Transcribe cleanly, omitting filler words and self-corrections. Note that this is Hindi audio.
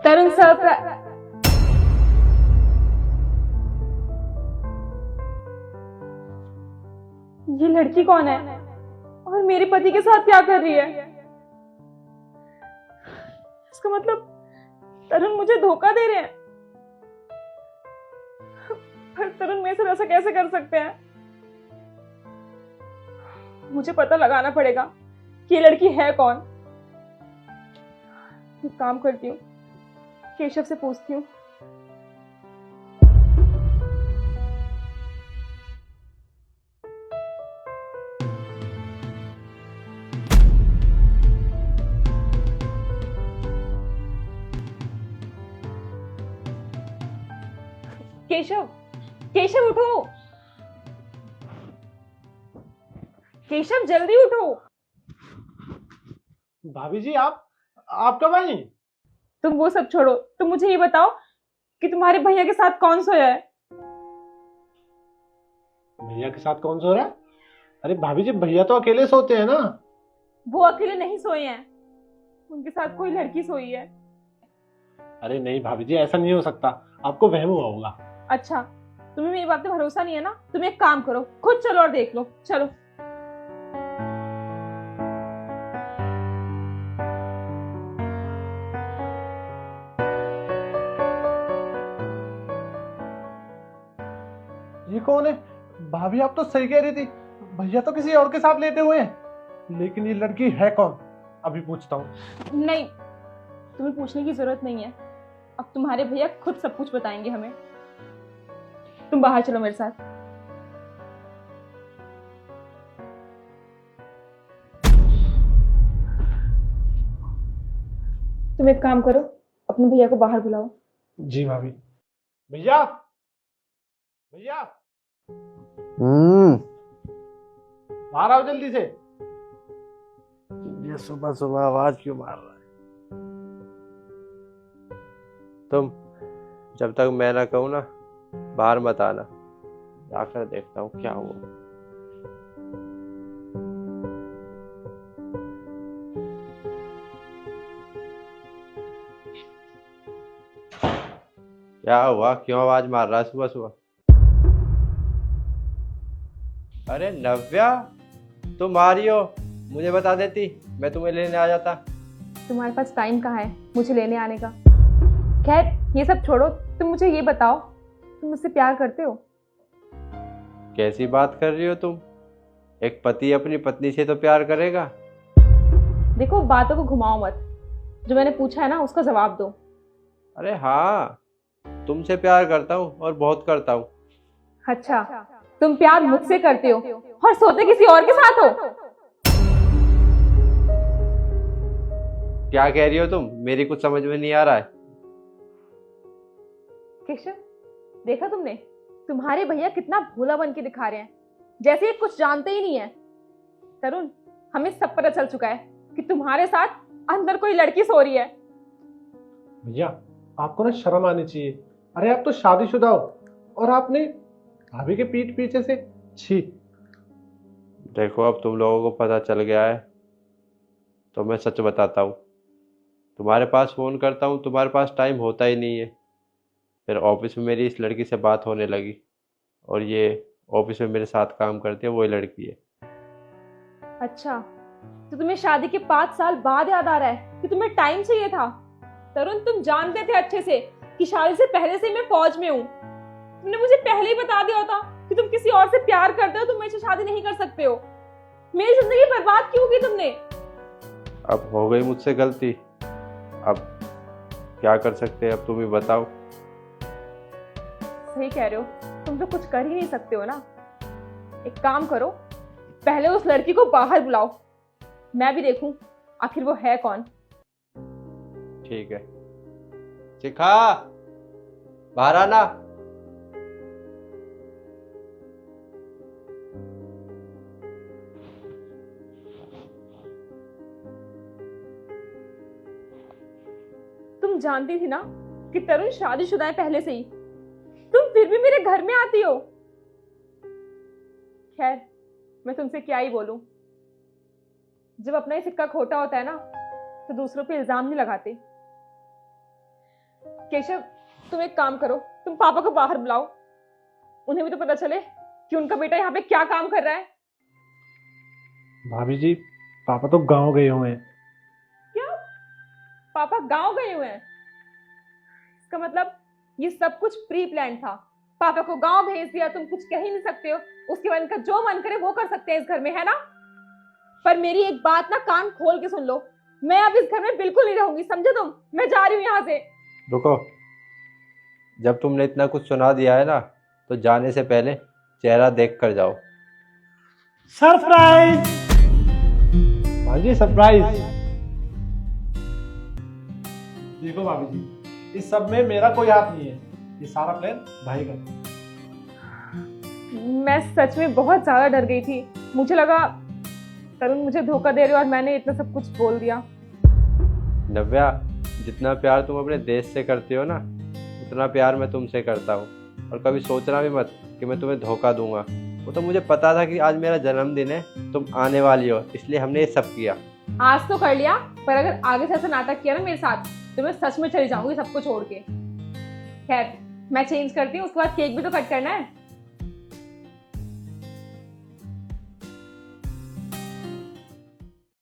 तरुण सरप्राइज। ये लड़की कौन है और मेरे पति के साथ क्या कर रही है? इसका मतलब तरुण मुझे धोखा दे रहे हैं। पर तरुण मेरे साथ ऐसा कैसे कर सकते हैं? मुझे पता लगाना पड़ेगा कि ये लड़की है कौन। एक काम करती हूँ, केशव से पूछती हूँ। केशव, केशव उठो। केशव जल्दी उठो। भाभी जी आप कब आई? तुम वो सब छोड़ो, तुम मुझे ये बताओ कि तुम्हारे भैया के साथ कौन सोया है? भैया के साथ कौन सो रहा है? अरे भाभी जी, भैया तो अकेले सोते हैं ना। वो अकेले नहीं सोए हैं, उनके साथ कोई लड़की सोई है। अरे नहीं भाभी जी, ऐसा नहीं हो सकता, आपको वहम हुआ होगा। अच्छा, तुम्हें मेरी बात पे भरोसा नहीं है ना? तुम एक काम करो, खुद चलो और देख लो। चलो। ये कौन है? भाभी आप तो सही कह रही थी, भैया तो किसी और के साथ लेटे हुए हैं। लेकिन ये लड़की है कौन? अभी पूछता हूँ। नहीं, तुम्हें पूछने की जरूरत नहीं है। अब तुम्हारे भैया खुद सब कुछ बताएंगे हमें। तुम बाहर चलो मेरे साथ। तुम एक काम करो, अपने भैया को बाहर बुलाओ। जी भाभी। भैया, भैया बाहर आओ जल्दी से। ये सुबह सुबह आवाज क्यों मार रहा है? तुम जब तक मैं ना कहूँ ना, बाहर मत आना। जाकर देखता हूँ क्या हुआ। क्या हुआ? क्यों आवाज मार रहा है सुबह सुबह? अरे नव्या, तुम आ रही हो? मुझे बता देती, मैं तुम्हें लेने आ जाता। तुम्हारे पास टाइम कहाँ है मुझे लेने आने का? खैर ये सब छोड़ो, तुम मुझे ये बताओ, तुम मुझसे प्यार करते हो? कैसी बात कर रही हो तुम? एक पति अपनी पत्नी से तो प्यार करेगा। देखो, बातों को घुमाओ मत। जो मैंने पूछा है ना, उसका जवाब दो। अरे हाँ, तुमसे प्यार करता हूँ और बहुत करता हूँ। अच्छा, तुम प्यार मुझसे करते हो और सोते किसी और के साथ हो? क्या कह रही हो तुम? मेरी कुछ समझ में नहीं आ रहा है। केशव, देखा तुमने? तुम्हारे भैया कितना भोला बन के दिखा रहे हैं, जैसे ये कुछ जानते ही नहीं है। तरुण, हमें सब पता चल चुका है कि तुम्हारे साथ अंदर कोई लड़की सो रही है। भैया आपको ना शर्म आनी चाहिए। अरे आप तो शादीशुदा हो और आपने भाभी के पीठ पीछे से छी। देखो, अब तुम लोगों को पता चल गया है तो मैं सच बताता हूँ। तुम्हारे पास फ़ोन करता हूँ, तुम्हारे पास टाइम होता ही नहीं है। फिर ऑफिस में मेरी इस लड़की से बात होने लगी और ये ऑफिस में मेरे साथ काम करती है, वही लड़की है। अच्छा, तो तुम्हें शादी के 5 साल बाद याद आ रहा है कि तुम्हें टाइम चाहिए था? तरुण, तुम जानते थे अच्छे से कि शादी से पहले से मैं फौज में हूँ। तुमने मुझे पहले ही बता दिया होता कि तुम किसी और से प्यार करते हो, तुम मेरे से शादी नहीं कर सकते हो। मेरी जिंदगी बर्बाद क्यों की तुमने? अब हो गई मुझसे गलती, अब क्या कर सकते हैं? अब तुम ही बताओ। सही कह रहे हो, तुम तो कुछ कर ही नहीं सकते हो ना। एक काम करो, पहले उस लड़की को बाहर बुलाओ, मैं भी देखूं आखिर वो है कौन। ठीक है। शिखा, बाहर आना। तुम जानती थी ना कि तरुण शादीशुदा है पहले से ही, तुम फिर भी मेरे घर में आती हो। खैर, मैं तुमसे क्या ही बोलूं। जब अपना ही सिक्का खोटा होता है ना, तो दूसरों पे इल्जाम नहीं लगाते। केशव, तुम एक काम करो, तुम पापा को बाहर बुलाओ, उन्हें भी तो पता चले कि उनका बेटा यहाँ पे क्या काम कर रहा है। भाभी जी, पापा तो गांव गए हुए हैं। क्या? पापा गांव गए हुए हैं? इसका मतलब ये सब कुछ प्री प्लान था। पापा को गांव भेज दिया, तुम कुछ कह ही नहीं सकते हो। उसके बाद इनका जो मन करे वो कर सकते हैं इस घर में, है ना? पर मेरी एक बात ना कान खोल के सुन लो, मैं अब इस घर में बिल्कुल नहीं रहूंगी, समझे तुम? मैं जा रही हूँ यहाँ से। रुको, जब तुमने इतना कुछ सुना दिया है ना, तो जाने से पहले चेहरा देख कर जाओ। सरप्राइज! भाभी जी, सरप्राइज! देखो भाभी जी, इस सब में मेरा कोई हाथ नहीं है, ये सारा प्लान भाई का था। मैं सच में बहुत ज्यादा डर गई थी। मुझे लगा तरुण मुझे धोखा दे रहे हो और मैंने इतना सब कुछ बोल दिया। नव्या, जितना प्यार तुम अपने देश से करती हो ना, उतना प्यार मैं तुमसे करता हूँ। और कभी सोचना भी मत कि मैं तुम्हें धोखा दूंगा। वो तो मुझे पता था कि आज मेरा जन्मदिन है, तुम आने वाली हो, इसलिए हमने ये सब किया। आज तो कर लिया, पर अगर आगे से ऐसा नाटक किया ना मेरे साथ, तो मैं सच में चली जाऊंगी सबको छोड़ के। खैर, मैं चेंज करती हूँ, उसके बाद केक भी तो कट करना है।